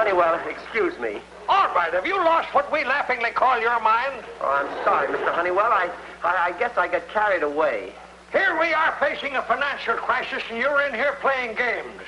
Honeywell, excuse me. All right, have you lost what we laughingly call your mind? Oh, I'm sorry, Mr. Honeywell. I guess I got carried away. Here we are facing a financial crisis, and you're in here playing games.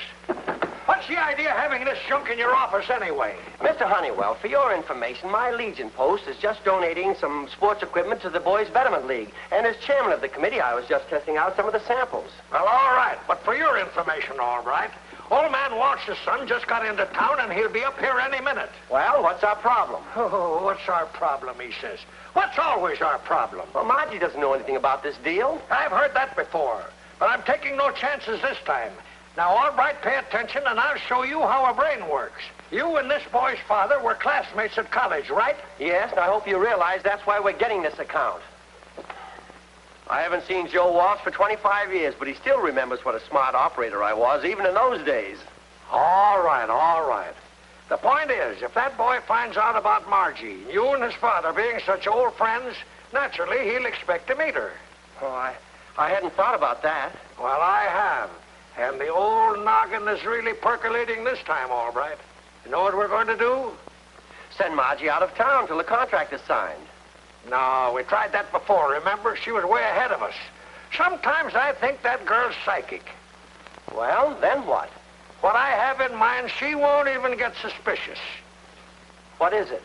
What's the idea of having this junk in your office anyway? Mr. Honeywell, for your information, my Legion post is just donating some sports equipment to the Boys Betterment League. And as chairman of the committee, I was just testing out some of the samples. Well, all right. But for your information, all right. Old man Walsh's son just got into town, and he'll be up here any minute. Well, what's our problem? Oh, what's our problem, he says. What's always our problem? Well, Margie doesn't know anything about this deal. I've heard that before, but I'm taking no chances this time. Now, all right, pay attention, and I'll show you how a brain works. You and this boy's father were classmates at college, right? Yes, and I hope you realize that's why we're getting this account. I haven't seen Joe Walsh for 25 years, but he still remembers what a smart operator I was, even in those days. All right, all right. The point is, if that boy finds out about Margie, you and his father being such old friends, naturally he'll expect to meet her. Oh, I hadn't thought about that. Well, I have. And the old noggin is really percolating this time, all right. You know what we're going to do? Send Margie out of town till the contract is signed. No, we tried that before, remember? She was way ahead of us. Sometimes I think that girl's psychic. Well, then what? What I have in mind, she won't even get suspicious. What is it?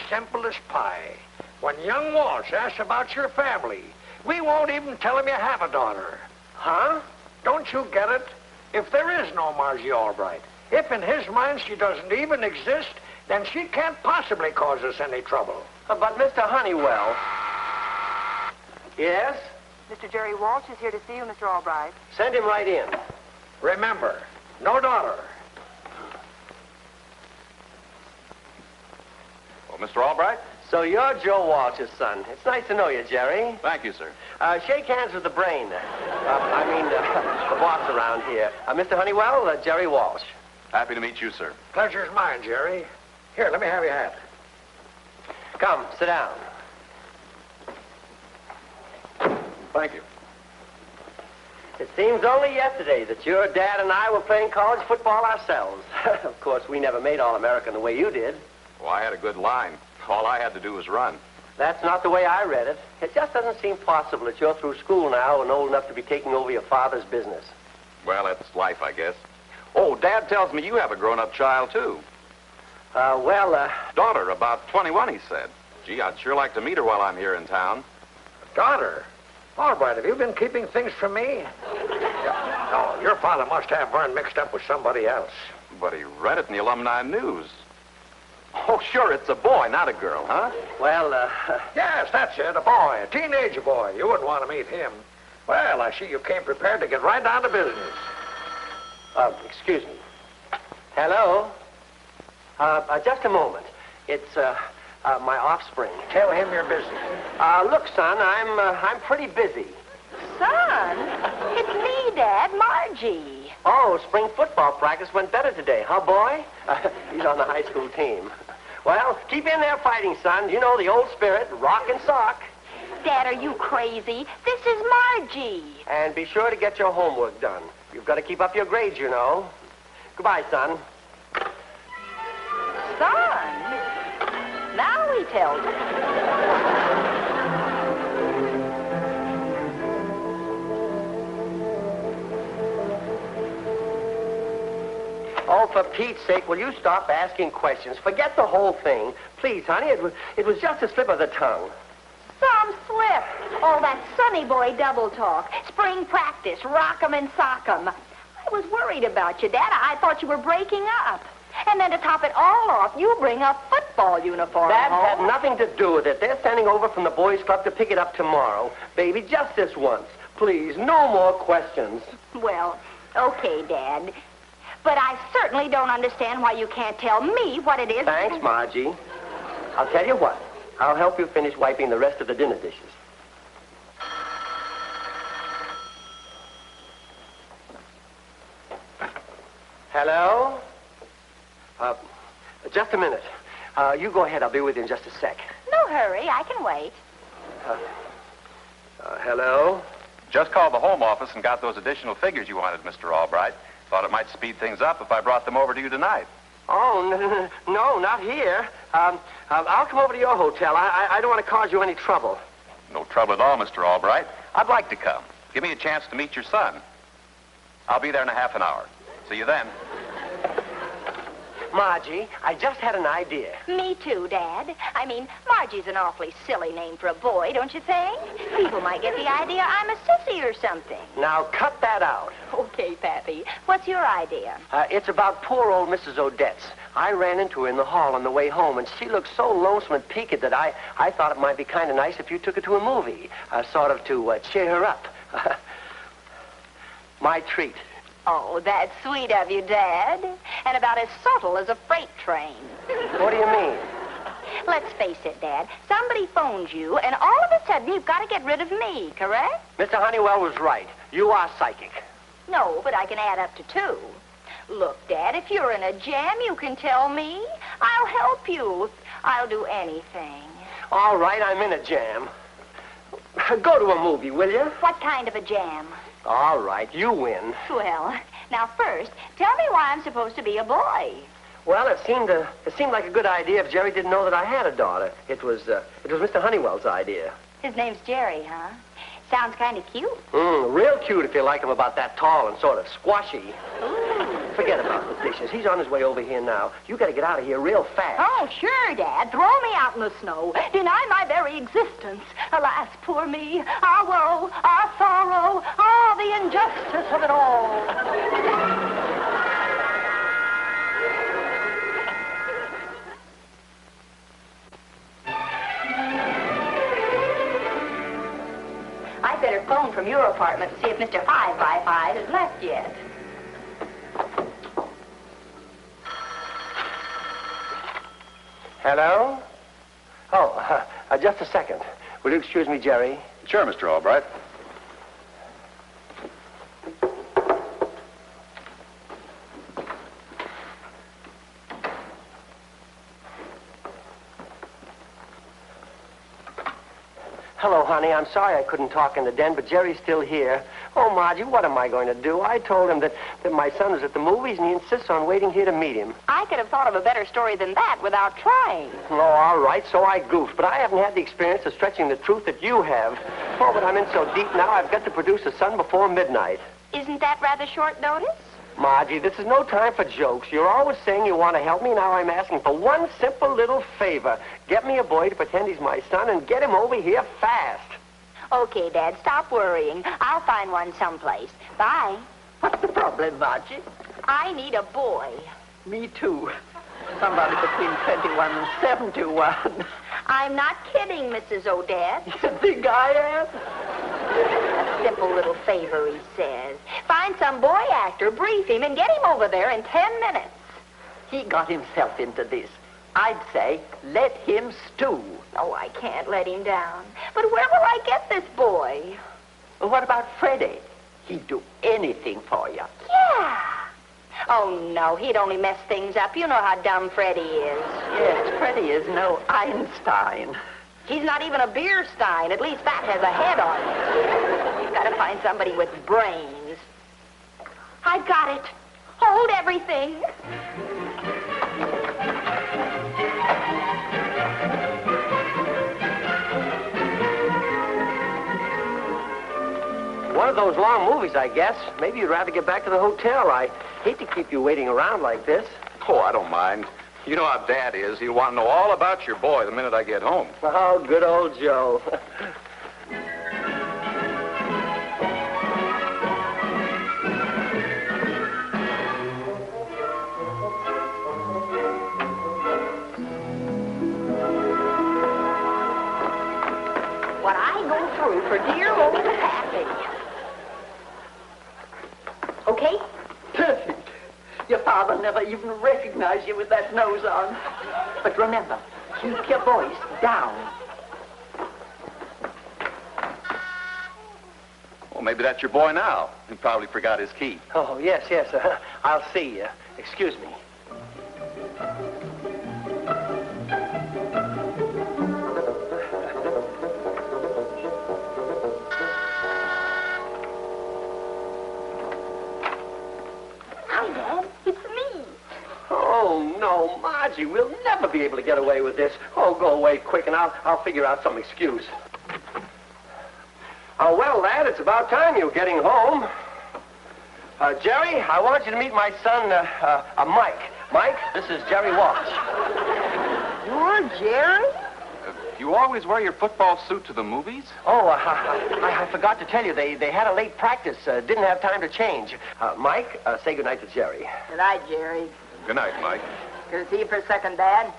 Simple as pie. When young Walsh asks about your family, we won't even tell him you have a daughter. Huh? Don't you get it? If there is no Margie Albright, if in his mind she doesn't even exist, then she can't possibly cause us any trouble. But Mr. Honeywell... Yes? Mr. Jerry Walsh is here to see you, Mr. Albright. Send him right in. Remember, no daughter. Well, Mr. Albright? So you're Joe Walsh's son. It's nice to know you, Jerry. Thank you, sir. Shake hands with the brain. The boss around here. Mr. Honeywell, Jerry Walsh. Happy to meet you, sir. Pleasure's mine, Jerry. Here, let me have your hat. Come, sit down. Thank you. It seems only yesterday that your dad and I were playing college football ourselves. Of course, we never made All-American the way you did. Well, I had a good line. All I had to do was run. That's not the way I read it. It just doesn't seem possible that you're through school now and old enough to be taking over your father's business. Well, that's life, I guess. Oh, Dad tells me you have a grown-up child, too. Daughter, about 21, he said. Gee, I'd sure like to meet her while I'm here in town. Daughter? Albright, have you been keeping things from me? No, your father must have Vern mixed up with somebody else. But he read it in the alumni news. Oh, sure, it's a boy, not a girl, huh? Yes, that's it, a boy, a teenage boy. You wouldn't want to meet him. Well, I see you came prepared to get right down to business. Excuse me. Hello? Just a moment. It's, my offspring. Tell him you're busy. Look, son, I'm pretty busy. Son, it's me, Dad, Margie. Oh, spring football practice went better today, huh, boy? He's on the high school team. Well, keep in there fighting, son. You know the old spirit, rock and sock. Dad, are you crazy? This is Margie. And be sure to get your homework done. You've got to keep up your grades, you know. Goodbye, son. Son? Now he tells me. Oh, for Pete's sake, will you stop asking questions? Forget the whole thing. Please, honey, it was just a slip of the tongue. Some slip. All that Sonny Boy double talk. Spring practice, rock 'em and sock 'em. I was worried about you, Dad. I thought you were breaking up. And then to top it all off, you bring a football uniform That home. had nothing to do with it. They're sending over from the boys' club to pick it up tomorrow. Baby, just this once. Please, no more questions. Well, okay, Dad. But I certainly don't understand why you can't tell me what it is. Thanks, Margie. I'll tell you what. I'll help you finish wiping the rest of the dinner dishes. Hello? Just a minute. You go ahead. I'll be with you in just a sec. No hurry. I can wait. Hello? Just called the home office and got those additional figures you wanted, Mr. Albright. Thought it might speed things up if I brought them over to you tonight. Oh, no, not here. I'll come over to your hotel. I don't want to cause you any trouble. No trouble at all, Mr. Albright. I'd like to come. Give me a chance to meet your son. I'll be there in a half an hour. See you then. Margie, I just had an idea. Me too, Dad. I mean, Margie's an awfully silly name for a boy, don't you think? People might get the idea I'm a sissy or something. Now, cut that out. Okay, Pappy. What's your idea? It's about poor old Mrs. Odette's. I ran into her in the hall on the way home, and she looked so lonesome and peaked that I thought it might be kind of nice if you took her to a movie, sort of to cheer her up. My treat. Oh, that's sweet of you, Dad. And about as subtle as a freight train. What do you mean? Let's face it, Dad. Somebody phones you, and all of a sudden you've got to get rid of me, correct? Mr. Honeywell was right. You are psychic. No, but I can add up to 2. Look, Dad, if you're in a jam, you can tell me. I'll help you. I'll do anything. All right, I'm in a jam. Go to a movie, will you? What kind of a jam? All right, you win. Well, now first, tell me why I'm supposed to be a boy. Well, it seemed like a good idea if Jerry didn't know that I had a daughter. It was Mr. Honeywell's idea. His name's Jerry, huh? Sounds kind of cute. Real cute if you like him about that tall and sort of squashy. Ooh. Forget about the dishes. He's on his way over here now. You got to get out of here real fast. Oh, sure, Dad. Throw me out in the snow. Deny my very existence. Alas, poor me. Our woe, our sorrow. Oh, the injustice of it all. I'd better phone from your apartment to see if Mr. 5x5 has left yet. Hello? Oh, just a second. Will you excuse me, Jerry? Sure, Mr. Albright. Hello, honey. I'm sorry I couldn't talk in the den, but Jerry's still here. Oh, Margie, what am I going to do? I told him that my son was at the movies, and he insists on waiting here to meet him. I could have thought of a better story than that without trying. Oh, all right, so I goofed, but I haven't had the experience of stretching the truth that you have. Oh, but I'm in so deep now, I've got to produce a son before midnight. Isn't that rather short notice? Margie, this is no time for jokes. You're always saying you want to help me. Now I'm asking for one simple little favor. Get me a boy to pretend he's my son and get him over here fast. Okay, Dad, stop worrying. I'll find one someplace. Bye. What's the problem, Margie? I need a boy. Me too. Somebody between 21 and 71. I'm not kidding, Mrs. Odette. You think I am? A simple little favor, he says. Find some boy actor, brief him, and get him over there in 10 minutes. He got himself into this. I'd say, let him stew. Oh, I can't let him down. But where will I get this boy? Well, what about Freddie? He'd do anything for you. Yeah. Oh, no, he'd only mess things up. You know how dumb Freddie is. Yes, Freddie is no Einstein. He's not even a beer stein. At least that has a head on it. You've got to find somebody with brains. I've got it. Hold everything. One of those long movies, I guess. Maybe you'd rather get back to the hotel. I hate to keep you waiting around like this. Oh, I don't mind. You know how Dad is. He'll want to know all about your boy the minute I get home. Oh, good old Joe. What I go through for dear old Pappy. Okay? Perfect. Your father never even recognized you with that nose on. But remember, keep your voice down. Well, maybe that's your boy now. He probably forgot his key. Oh, yes. I'll see you. Excuse me. Nancy, we'll never be able to get away with this. Oh, go away quick, and I'll figure out some excuse. Oh, well, lad, it's about time you were getting home. Jerry, I want you to meet my son, Mike. Mike, this is Jerry Walsh. You're Jerry? You always wear your football suit to the movies? Oh, I forgot to tell you, they had a late practice. Didn't have time to change. Mike, say goodnight to Jerry. Good night, Jerry. Good night, Mike. Good to see you for a second, Dad.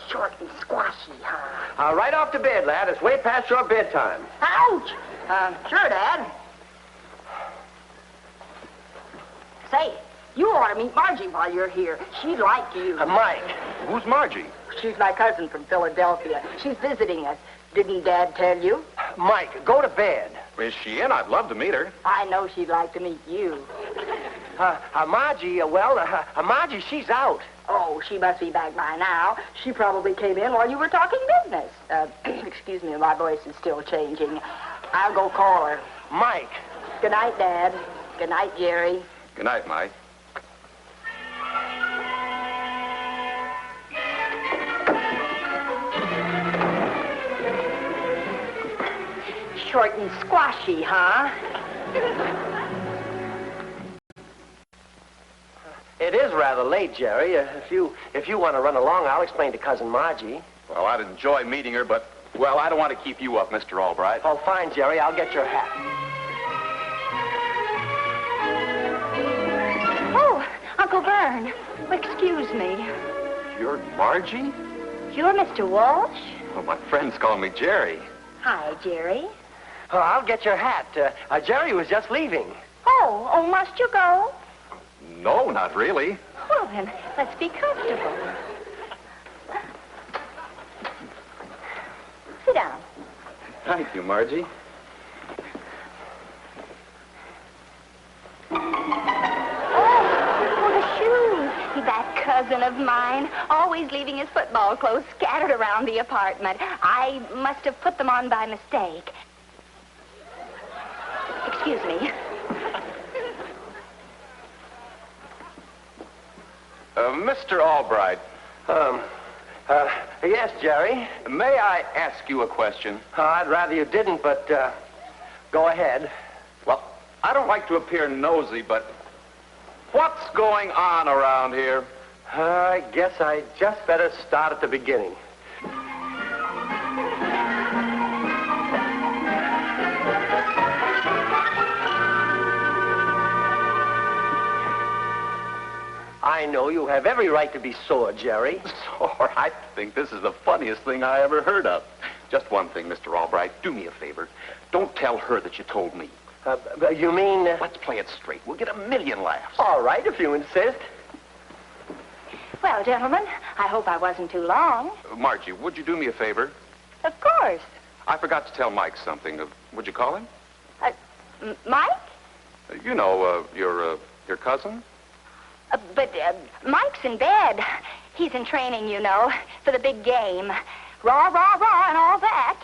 Short and squashy, huh? Right off to bed, lad. It's way past your bedtime. Ouch! Sure, Dad. Say, you ought to meet Margie while you're here. She'd like you. Mike. Who's Margie? She's my cousin from Philadelphia. She's visiting us. Didn't Dad tell you? Mike, go to bed. Is she in? I'd love to meet her. I know she'd like to meet you. Margie, Margie, she's out. Oh, she must be back by now. She probably came in while you were talking business. Excuse me, my voice is still changing. I'll go call her. Mike. Good night, Dad. Good night, Jerry. Good night, Mike. Short and squashy, huh? It is rather late, Jerry. If you want to run along, I'll explain to Cousin Margie. Well, I'd enjoy meeting her, but, well, I don't want to keep you up, Mr. Albright. Oh, fine, Jerry. I'll get your hat. Oh, Uncle Vern. Excuse me. You're Margie? You're Mr. Walsh? Well, my friends call me Jerry. Hi, Jerry. Oh, I'll get your hat. Jerry was just leaving. Oh, must you go? No, not really. Well, then, let's be comfortable. Sit down. Thank you, Margie. Oh, the shoes. That cousin of mine, always leaving his football clothes scattered around the apartment. I must have put them on by mistake. Excuse me. Mr. Albright. Yes, Jerry. May I ask you a question? I'd rather you didn't, but go ahead. Well, I don't like to appear nosy, but what's going on around here? I guess I just better start at the beginning. I know you have every right to be sore, Jerry. Sore? I think this is the funniest thing I ever heard of. Just one thing, Mr. Albright. Do me a favor. Don't tell her that you told me. You mean... Let's play it straight. We'll get 1,000,000 laughs. All right, if you insist. Well, gentlemen, I hope I wasn't too long. Margie, would you do me a favor? Of course. I forgot to tell Mike something. Would you call him? Mike? You know, your cousin? But Mike's in bed. He's in training, you know, for the big game. Rah, rah, rah, and all that.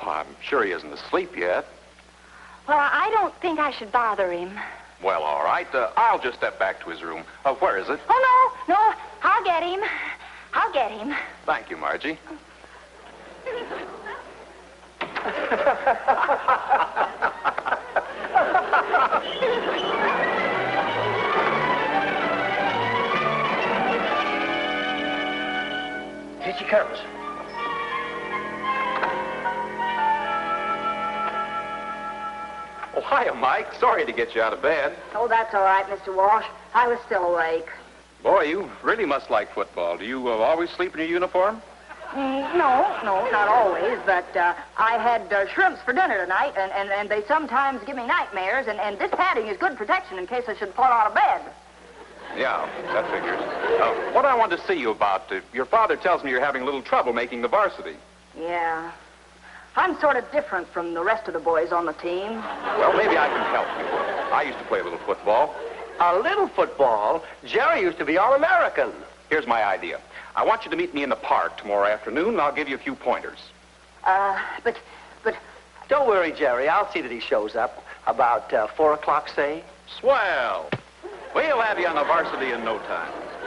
Well, I'm sure he isn't asleep yet. Well, I don't think I should bother him. Well, all right. I'll just step back to his room. Where is it? Oh, no. I'll get him. I'll get him. Thank you, Margie. Here she comes. Oh, hiya, Mike. Sorry to get you out of bed. Oh, that's all right, Mr. Walsh. I was still awake. Boy, you really must like football. Do you always sleep in your uniform? No, not always, but I had shrimps for dinner tonight, and they sometimes give me nightmares, and this padding is good protection in case I should fall out of bed. Yeah, that figures. What I wanted to see you about, your father tells me you're having a little trouble making the varsity. Yeah. I'm sort of different from the rest of the boys on the team. Well, maybe I can help you. I used to play a little football. A little football? Jerry used to be All-American. Here's my idea. I want you to meet me in the park tomorrow afternoon, and I'll give you a few pointers. But... Don't worry, Jerry. I'll see that he shows up. About 4 o'clock, say. Swell. We'll have you on the varsity in no time.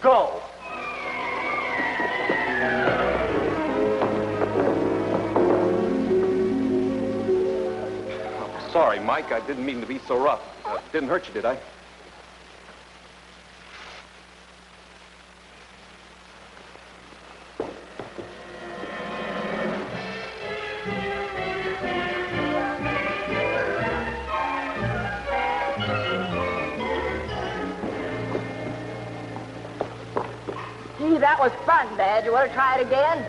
Go. Sorry, Mike. I didn't mean to be so rough. Didn't hurt you, did I? Gee, that was fun, Dad. You want to try it again?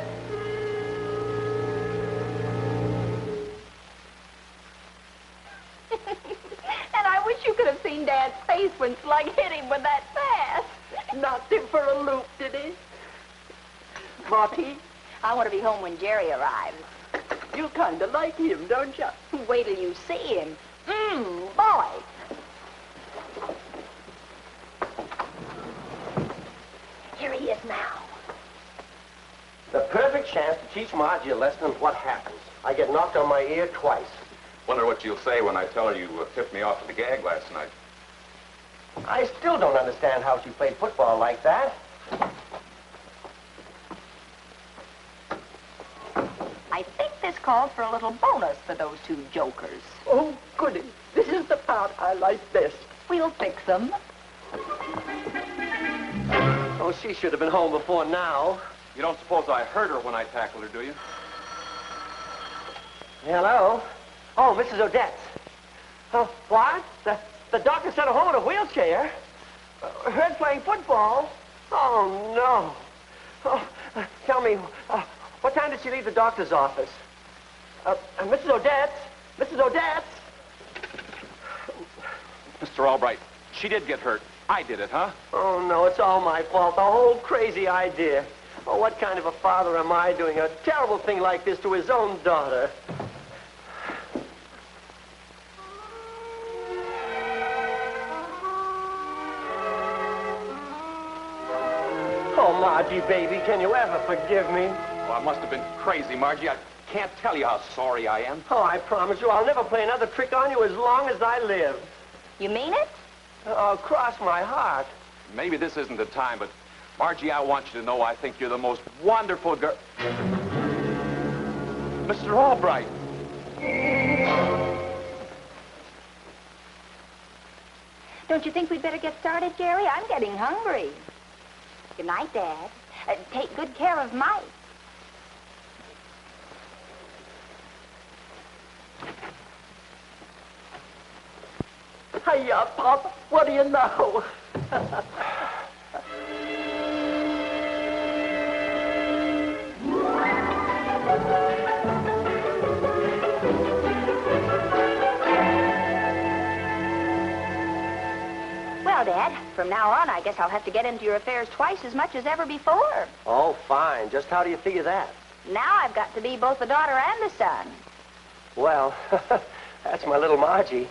And I wish you could have seen Dad's face when Slug hit him with that pass. Knocked him for a loop, did he? Marty, I want to be home when Jerry arrives. you kind of like him, don't you? Wait till you see him. Boy. Here he is now. The perfect chance to teach Margie a lesson on what happens. I get knocked on my ear twice. Wonder what you'll say when I tell her you tipped me off to the gag last night. I still don't understand how she played football like that. I think this calls for a little bonus for those two jokers. Oh, goody. This is the part I like best. We'll fix them. Oh, she should have been home before now. You don't suppose I hurt her when I tackled her, do you? Hello? Oh, Mrs. Odette. Oh, what? The doctor sent her home in a wheelchair? Her playing football? Oh, no. Oh, tell me, what time did she leave the doctor's office? Mrs. Odette? Mrs. Odette? Mr. Albright, she did get hurt. I did it, huh? Oh, no, it's all my fault. The whole crazy idea. Oh, what kind of a father am I doing a terrible thing like this to his own daughter? Oh, Margie, baby, can you ever forgive me? Well, I must have been crazy, Margie. I can't tell you how sorry I am. Oh, I promise you I'll never play another trick on you as long as I live. You mean it? Oh, cross my heart. Maybe this isn't the time, but Margie, I want you to know I think you're the most wonderful girl. Mr. Albright. Don't you think we'd better get started, Jerry? I'm getting hungry. Good night, Dad. Take good care of Mike. Hiya, Pop. What do you know? Well, Dad, from now on, I guess I'll have to get into your affairs twice as much as ever before. Oh, fine. Just how do you figure that? Now I've got to be both the daughter and the son. Well, that's my little Margie.